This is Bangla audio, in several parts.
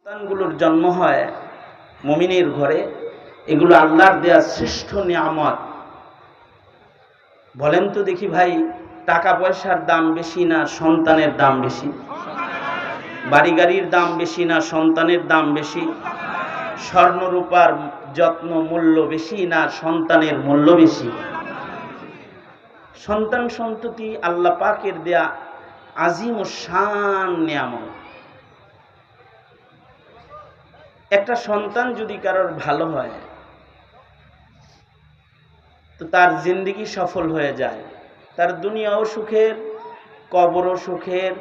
সন্তানগুলোর জন্ম হয় মুমিনের ঘরে। এগুলো আল্লাহর দেয়া শ্রেষ্ঠ নিয়ামত। বলেন তো দেখি ভাই, টাকা পয়সার দাম বেশি না সন্তানের দাম বেশি? বাড়ি গাড়ির দাম বেশি না সন্তানের দাম বেশি? স্বর্ণ রূপার যত্ন মূল্য বেশি না সন্তানের মূল্য বেশি? সন্তান সন্ততি আল্লাহ পাকের দেয়া আজিম ও শান নিয়ামত। একটা সন্তান যদি কারোর ভালো হয় তো তার জিন্দেগি সফল হয়ে যায়, তার দুনিয়াও সুখের, কবরও সুখের,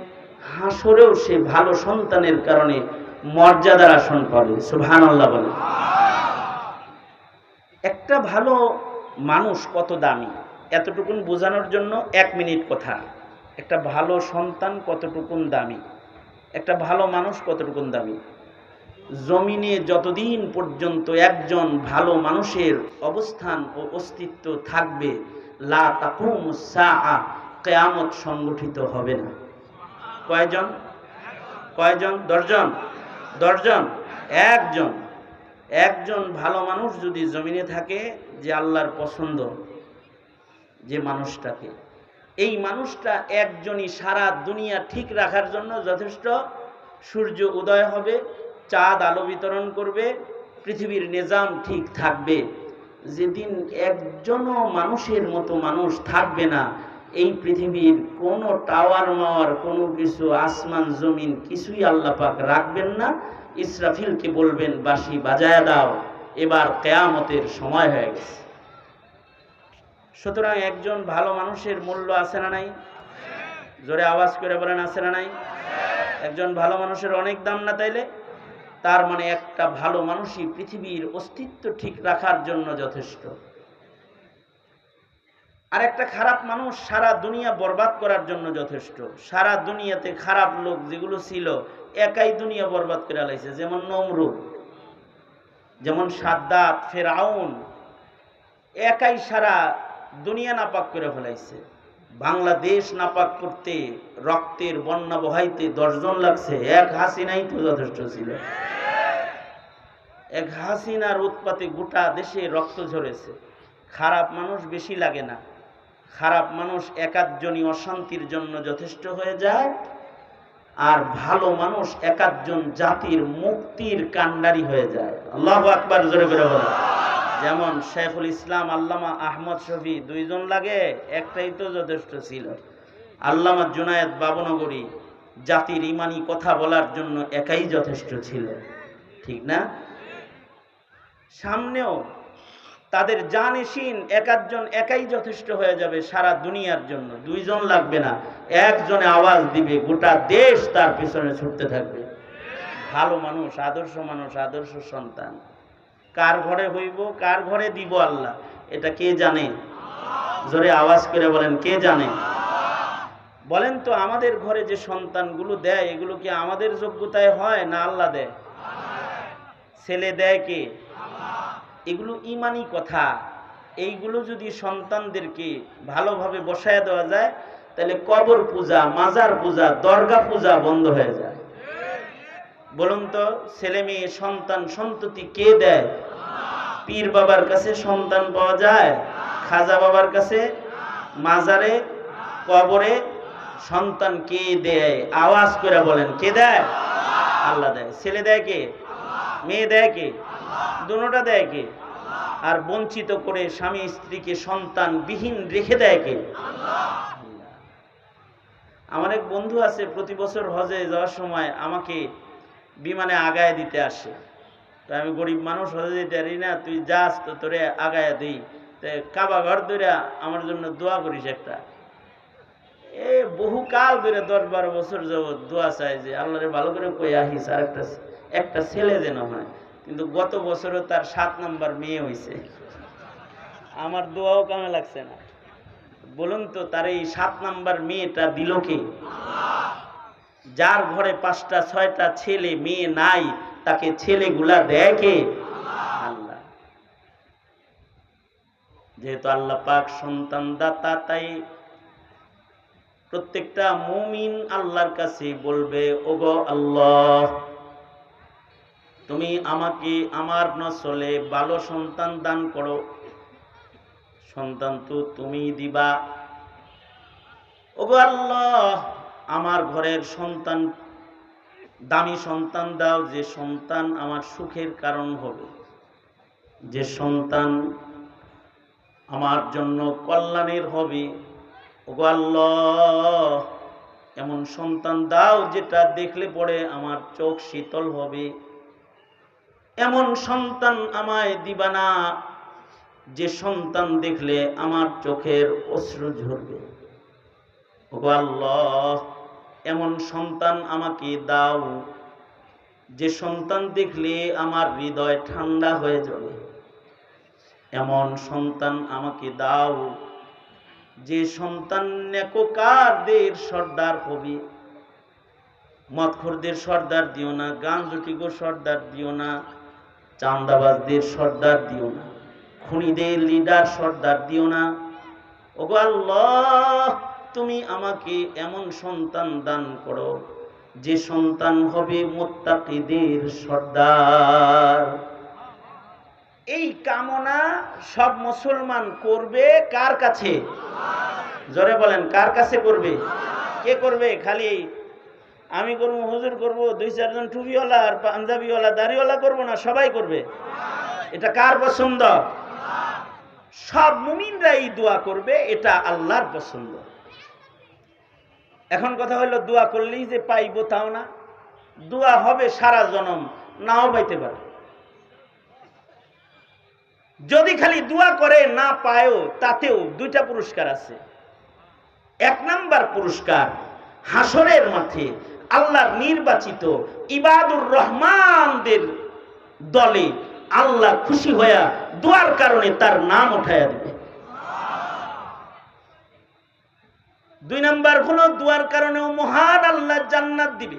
হাসরেও সে ভালো সন্তানের কারণে মর্যাদার আসন পাবে। সুবহানাল্লাহ বলে। একটা ভালো মানুষ কত দামি এতটুকুন বোঝানোর জন্য 1 মিনিট কথা। একটা ভালো সন্তান কতটুকুন দামি, একটা ভালো মানুষ কতটুকুন দামি। জমিনে যতদিন পর্যন্ত একজন ভালো মানুষের অবস্থান ও অস্তিত্ব থাকবে, লা তাকুমুস সাআ, কিয়ামত সংগঠিত হবে না। কয়জন? 10 জন? 10 জন? একজন ভালো মানুষ যদি জমিনে থাকে, যে আল্লাহর পছন্দ যে মানুষটাকে, এই মানুষটা একজনই সারা দুনিয়া ঠিক রাখার জন্য যথেষ্ট। সূর্য উদয় হবে, চাঁদ আলো বিতরণ করবে, পৃথিবীর নিজাম ঠিক থাকবে। যেদিন একজনও মানুষের মতো মানুষ থাকবে না, এই পৃথিবীর কোনো টাওয়ার মাওয়ার কোনো কিছু, আসমান জমিন কিছুই আল্লাহ পাক রাখবেন না। ইসরাফিলকে বলবেন, বাঁশি বাজায়া দাও, এবার কিয়ামতের সময় হয়ে গেছে। সুতরাং একজন ভালো মানুষের মূল্য আছে না নাই? জোরে আওয়াজ করে বলেন, আছে না নাই? একজন ভালো মানুষের অনেক দাম না? তাইলে তার মানে একটা ভালো মানুষই পৃথিবীর অস্তিত্ব ঠিক রাখার জন্য যথেষ্ট। আর একটা খারাপ মানুষ সারা দুনিয়া বরবাদ করার জন্য যথেষ্ট। সারা দুনিয়াতে খারাপ লোক যেগুলো ছিল, একাই দুনিয়া বরবাদ করে লাইছে। যেমন নমরুদ, যেমন সাদ্দাত, ফেরাউন, একাই সারা দুনিয়া নাপাক করে ফেলাইছে। বাংলাদেশ নাপাক করতে, রক্তের বন্যা বহাইতে 10 জন লাগছে। এক হাসিনাই তো যথেষ্ট ছিল। এক হাসিনার উৎপাতে গোটা দেশে রক্ত ঝরেছে। খারাপ মানুষ বেশি লাগে না, খারাপ মানুষ একাধজনই অশান্তির জন্য যথেষ্ট হয়ে যায়। আর ভালো মানুষ একাধজন জাতির মুক্তির কান্ডারি হয়ে যায়। আল্লাহু আকবার, জোরে করে বলেন। যেমন শেখুল ইসলাম আল্লামা আহমদ শফি 2 জন লাগে, একটাই তো যথেষ্ট ছিল। আল্লামা জুনায়েদ বাবনগরী জাতির ইমানি কথা বলার জন্য একাই যথেষ্ট ছিল, ঠিক না? সামনেও তাদের জানেশিন একাধজন একাই যথেষ্ট হয়ে যাবে সারা দুনিয়ার জন্য। 2 জন লাগবে না, একজনে আওয়াজ দিবে, গোটা দেশ তার পিছনে ছুটতে থাকবে। ভালো মানুষ, আদর্শ মানুষ, আদর্শ সন্তান কার ঘরে হইব, কার ঘরে দিব আল্লাহ, এটা কে জানে? জোরে আওয়াজ করে বলেন, কে জানে? বলেন তো, আমাদের ঘরে যে সন্তানগুলো দেয়, এগুলো কি আমাদের যোগ্যতায় হয় না আল্লাহ দেয়? ছেলে দেয় কে? এগুলো ইমানি কথা। এইগুলো যদি সন্তানদেরকে ভালোভাবে বসায় দেওয়া যায়, তাহলে কবর পূজা, মাজার পূজা, দরগা পূজা বন্ধ হয়ে যায়। বলুন তো, ছেলে মেয়ে সন্তান সন্ততি কে দেয়? পীর বাবার কাছে সন্তান পাওয়া যায়? খাজা বাবার কাছে? মাজারে, কবরে সন্তান কে দেয়? আওয়াজ করে বলেন, কে দেয়? আল্লাহ দেয়। ছেলে দেয় কে? মেয়ে দেয় কে? দুটোটা দেয় কে? আর বঞ্চিত করে স্বামী স্ত্রীকে সন্তান বিহীন রেখে দেয় কে? আমার এক বন্ধু আছে, প্রতি বছর হজে যাওয়ার সময় আমাকে বিমানে আগায় দিতে আসে। তো আমি গরিব মানুষ, হজে যেতে পারি না, তুই যাস তো তোরে আগায় দিই, কাবা ঘর ধরে আমার জন্য দোয়া করিস একটা। বহুকাল ধরে 10-12 বছর যাবৎ দোয়া চাই যে আল্লাহরে ভালো করে কই আহিস, আর একটা ছেলে যেন হয়। কিন্তু গত বছরও তার 7 নাম্বার মেয়ে হয়েছে। আমার দোয়াও কামে লাগছে না। বলুন তো, তার এই 7 নাম্বার মেয়েটা দিল কে? যার ঘরে 5টা 6টা ছেলে মেয়ে নাই, তাকে ছেলেগুলা দেয় কে? আল্লাহ। যেহেতু আল্লাহ পাক সন্তান দাতা, তাই প্রত্যেকটা মুমিন আল্লাহর কাছে বলবে, ওগো আল্লাহ, তুমি আমাকে আমার নসলে ভালো সন্তান দান করো। সন্তান তো তুমি দিবা। ওগো আল্লাহ, আমার ঘরের সন্তান দামি সন্তান দাও, যে সন্তান আমার সুখের কারণ হবে, যে সন্তান আমার জন্য কল্যাণের হবে। ওগো আল্লাহ, এমন সন্তান দাও যেটা দেখলে পরে আমার চোখ শীতল হবে। এমন সন্তান আমায় দিবা না যে সন্তান দেখলে আমার চোখের অশ্রু ঝরবে। ওগো আল্লাহ, এমন সন্তান আমাকে দাও যে সন্তান দেখলে আমার হৃদয় ঠান্ডা হয়ে যাবে। এমন সন্তান আমাকে দাও যে সন্তান নেককারদের সর্দার হবে। মদখোরদের সর্দার দিও না, গাঞ্জটিগোর সর্দার দিও না, চাঁদাবাজদের সর্দার দিও না, খুনিদের লিডার সর্দার দিও না। ওগো আল্লাহ, তুমি আমাকে এমন সন্তান দান করো যে সন্তান হবে মুত্তাকিদের সর্দার। এই কামনা সব মুসলমান করবে কার কাছে? জোরে বলেন, কার কাছে করবে? কে করবে? খালি আমি করবো, হুজুর করবো, 2-4 জন টুপিওয়ালা আর পাঞ্জাবিওয়ালা দাড়িওয়ালা করবো না, সবাই করবে। এটা কার পছন্দ? সব মুমিনরা এই দোয়া করবে, এটা আল্লাহর পছন্দ। এখন কথা হলো, দোয়া করলেই যে পাইবো তাও না। দোয়া হবে সারা জনম, নাও পাইতে পারে। যদি খালি দোয়া করে না পায়ও, তাতেও 2টা পুরস্কার আছে। 1 নাম্বার পুরস্কার, হাসরের মাঠে আল্লাহর নির্বাচিত ইবাদুর রহমানদের দলে আল্লাহ খুশি হইয়া দোয়ার কারণে তার নাম উঠাইয়া দিবে। 2 নাম্বার হলো, দোয়ার কারণেও মহান আল্লাহ জান্নাত দিবে।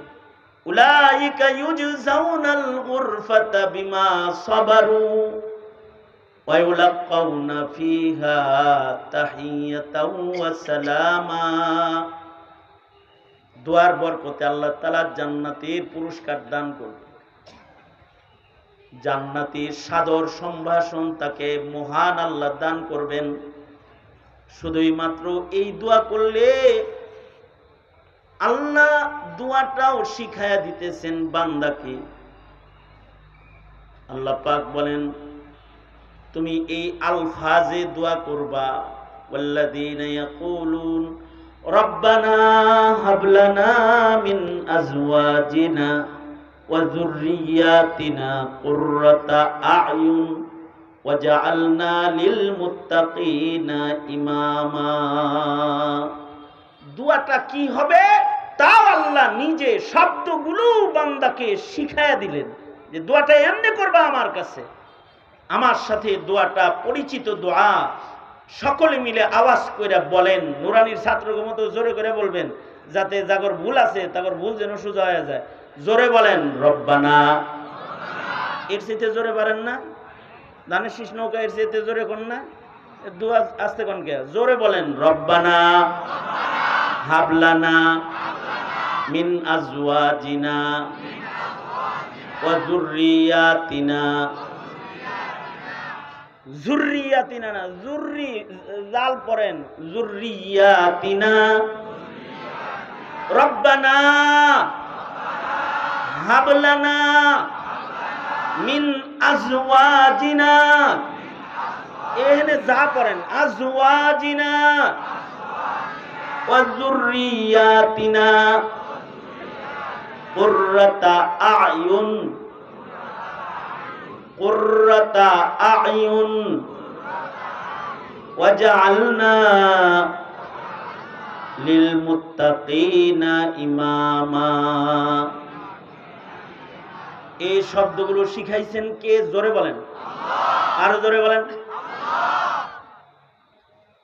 উলাইকা ইউজজাউনাল গুরফাতা বিমা সাবারু ওয়া ইউলাকাউনা ফিহা তাহিয়াতাও ওয়া সালামা। দোয়ার বরকতে আল্লাহ তাআলা জান্নাতের পুরস্কার দান করবে। জান্নাতের সাদর সম্ভাষণ তাকে মহান আল্লাহ দান করবেন। শুধুই মাত্র এই দোয়া করলে আল্লাহ দোয়াটাও শিখায়া দিতেছেন বান্দাকে। আল্লাহ পাক বলেন, তুমি এই আলফাজে দোয়া করবা, ওয়াল্লাযীনা ইয়াকুলুন রব্বানা হাব লানা মিন আজওয়াজিনা ওয়া যুররিয়াতিনা কুররাতা আ'য়ুন ওয়াজআলনা লিল মুত্তাকিনা ইমামা। দোয়াটা কি হবে তাও আল্লাহ নিজে শব্দগুলো বান্দাকে শিখায়া দিলেন, যে দোয়াটা এমনি করবা আমার কাছে। আমার সাথে দোয়াটা পরিচিত দোয়া, সকলে মিলে আওয়াজ করে বলেন। নুরানির ছাত্রকে মতো জোরে করে বলবেন, যাতে যাগর ভুল আছে তাগর ভুল যেন সোজা হয়ে যায়। জোরে বলেন, রব্বানা। এর চাইতে জোরে পারেন না? ধানের শীষ নৌকা এর চাইতে জোরে কোন না? দোয়া আসতে কোন কে? জোরে বলেন, রব্বানা হাবলানা মিন আজওয়াজিনা ওয়া যুররিয়াতিনা। যুররিয়াতিনা না, যুররি জাল পড়েন, যুররিয়াতিনা। রব্বানা হাবলানা মিন আজওয়াজিনা। এখানে যা পড়েন, আজওয়াজিনা ওয়া যুররিয়াতিনা কুররাতা আ'য়ুন কুররাতা আ'য়ুন ওয়াজআলনা লিল মুত্তাকিনা ইমামা। এই শব্দগুলো শিখাইছেন কে? জোরে বলেন, আরো জোরে বলেন।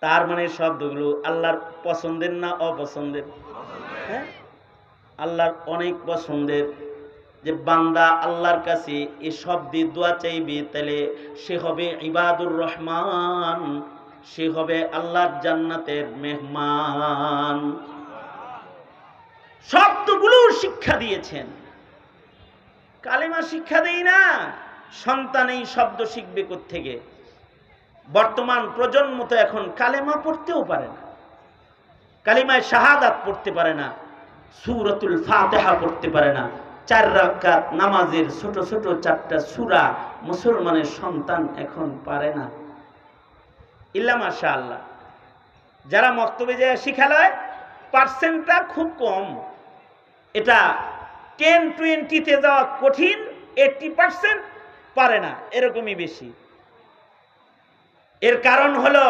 তার মানে শব্দগুলো আল্লাহর পছন্দের না অপছন্দের? হ্যাঁ, আল্লাহর অনেক পছন্দের। যে বান্দা আল্লাহর কাছে এই শব্দে দোয়া চাইবে, তাহলে সে হবে ইবাদুর রহমান, সে হবে আল্লাহর জান্নাতের মেহমান। শব্দগুলো শিক্ষা দিয়েছেন কালেমা শিক্ষা দেই না, সন্তান এই শব্দ শিখবে কোত্থেকে? বর্তমান প্রজন্ম তো এখন কালেমা পড়তেও পারে না, কালিমায় শাহাদাত পড়তে পারে না, সূরাতুল ফাতিহা পড়তে পারে না। 4 রাকাত নামাজের ছোট ছোট 4টা সূরা মুসলমানের সন্তান এখন পারে না। ইল্লা মাশাআল্লাহ, যারা মক্তবে যায় শিখালয় পার্সেন্টটা খুব কম। এটা 10-20-তে যাওয়া কঠিন, 80% পারে না, এরকমই বেশি। এর কারণ হলো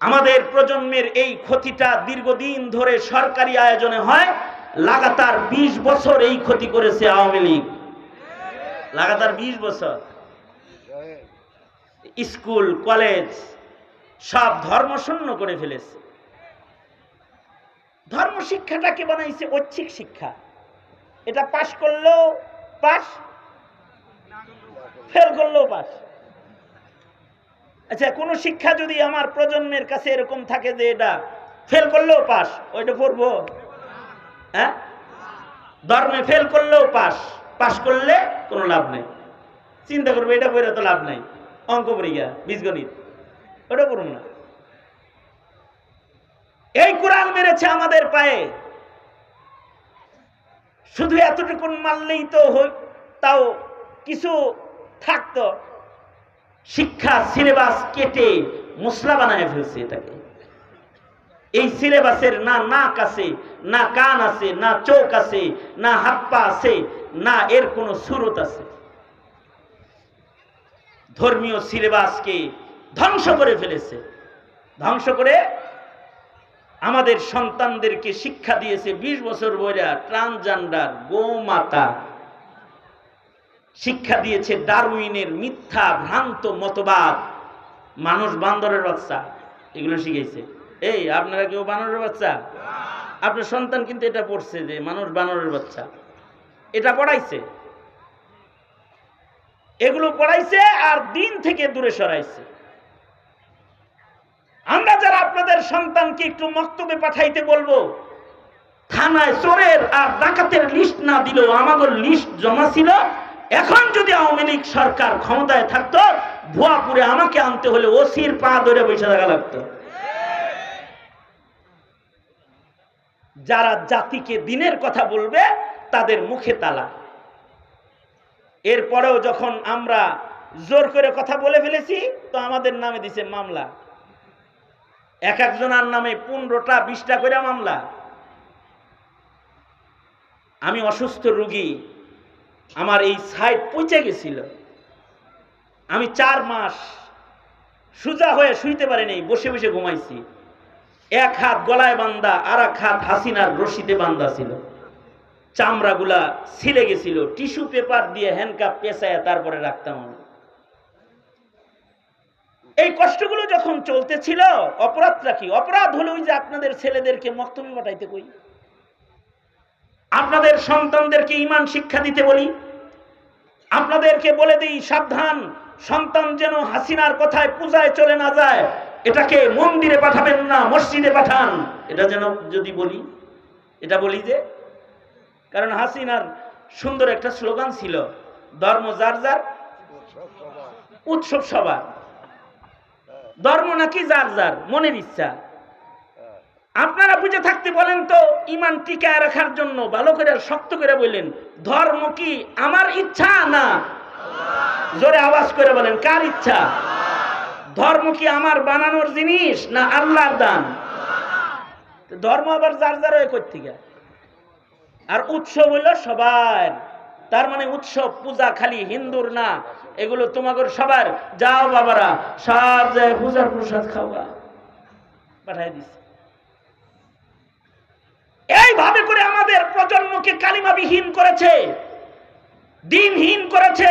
আমাদের প্রজন্মের এই ক্ষতিটা দীর্ঘদিন ধরে সরকারি আয়োজনে হয়। লাগাতার 20 বছর এই ক্ষতি করেছে আওয়ামী লীগ, লাগাতার 20 বছর। স্কুল কলেজ সব ধর্মশূন্য করে ফেলেছে। ধর্ম শিক্ষাটাকে বানাইছে ঐচ্ছিক শিক্ষা। এটা পাশ করলেও পাস, ফেল করলেও পাস। আচ্ছা, কোন শিক্ষা যদি আমার প্রজন্মের কাছে এরকম থাকে যে এটা ফেল করলেও পাস, ওইটা পড়বো? হ্যাঁ, ধর্মে ফেল করলেও পাস, পাস করলে কোনো লাভ নেই। চিন্তা করবে এটা পড়ে তো লাভ নাই, অঙ্ক পরীক্ষা বীজগণিত ওটা পড়ুন না। এই কোরআন মেরেছে আমাদের পায়ে, শুধু এতটুকুন মারলেই তো তাও কিছু থাকতো। শিক্ষা সিলেবাস কেটে মশলা বানায় ফেলছে এটাকে। এই সিলেবাসের না নাক আছে, না কান আছে, না চোখ আছে, না হাত পা আছে, না এর কোনো সুরত আছে। ধর্মীয় সিলেবাসকে ধ্বংস করে ফেলেছে, ধ্বংস করে আমাদের সন্তানদেরকে শিক্ষা দিয়েছে 20 বছর বয়রা ট্রান্সজেন্ডার, গোমাতা, শিক্ষা দিয়েছে ডারউইনের মিথ্যা ভ্রান্ত মতবাদ, মানুষ বান্দরের বাচ্চা, এগুলো শিখাইছে। এই আপনারা কেউ বানরের বাচ্চা? আপনার সন্তান কিন্তু এটা পড়ছে যে মানুষ বানরের বাচ্চা, এটা পড়াইছে, এগুলো পড়াইছে আর দিন থেকে দূরে সরাইছে। আমরা যারা আপনাদের সন্তানকে একটু মক্তবে পাঠাইতে বলবো, থানায় চোরের আর ডাকাতের লিস্ট না দিলেও আমাদের লিস্ট জমা ছিল। এখন যদি আওয়ামী লীগ সরকার ক্ষমতায় থাকতো, ভুয়াপুরে আমাকে আনতে হলে ওসির পা ধরে বসে থাকা লাগতো। যারা জাতিকে দিনের কথা বলবে তাদের মুখে তালা। এরপরেও যখন আমরা জোর করে কথা বলে ফেলেছি, তো আমাদের নামে দিছে মামলা। এক একজনের নামে 15টা 20টা করে মামলা। আমি অসুস্থ রোগী, আমার এই সাইড পচে গেছিল, আমি 4 মাস সোজা হয়ে শুইতে পারি নাই, বসে বসে ঘুমাইছি। এক হাত গলায় বান্ধা, আর এক হাত হাসিনার রশিতে বান্ধা ছিল, চামড়াগুলা ছিলে গেছিল, টিস্যু পেপার দিয়ে হ্যান্ডকাপ পেঁচায় তারপরে রাখতাম। এই কষ্টগুলো যখন চলতেছিল, অপরাধটা কি? অপরাধ হলো ওই যে আপনাদের ছেলেদেরকে মক্তবে পাঠাইতে কই, আপনাদের সন্তানদেরকে ঈমান শিক্ষা দিতে বলি, আপনাদেরকে বলে দিই সাবধান, সন্তান যেন হাসিনার কথায় পূজায় চলে না যায়, এটাকে মন্দিরে পাঠাবেন না, মসজিদে পাঠান। এটা যেন যদি বলি, এটা বলি যে, কারণ হাসিনার সুন্দর একটা স্লোগান ছিল, ধর্ম যার যার, উৎসব সবার। ধর্ম নাকি যার যার মনের ইচ্ছা। আপনারা বুঝে থাকতে বলেন তো, ঈমান টিকায় রাখার জন্য ভালো করে শক্ত করে বললেন, ধর্ম কি আমার ইচ্ছা না? জোরে আওয়াজ করে বলেন, কার ইচ্ছা? ধর্ম কি আমার বানানোর জিনিস না আল্লাহর দান? ধর্ম আবার যার যার হয়ে কোত্থেকে? আর উৎসব হইল সবার। তার মানে উৎসব পূজা খালি হিন্দুর না, এগুলো তোমাদের সবার। যাও বাবারা, সব যায় পূজার প্রসাদ খাওয়া, পাঠাই দিচ্ছে। এইভাবে করে আমাদের প্রজন্মকে কালিমাবিহীন করেছে, দিনহীন করেছে,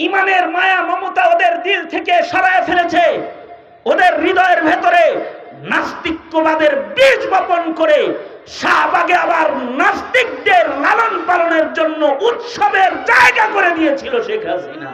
ইমানের মায়া মমতা ওদের দিল থেকে সরায় ফেলেছে, ওদের হৃদয়ের ভেতরে নাস্তিকবাদের বীজ বপন করে শাহবাগে আবার নাস্তিকদের লালন পালনের জন্য উৎসবের জায়গা করে দিয়েছিল শেখ হাসিনা।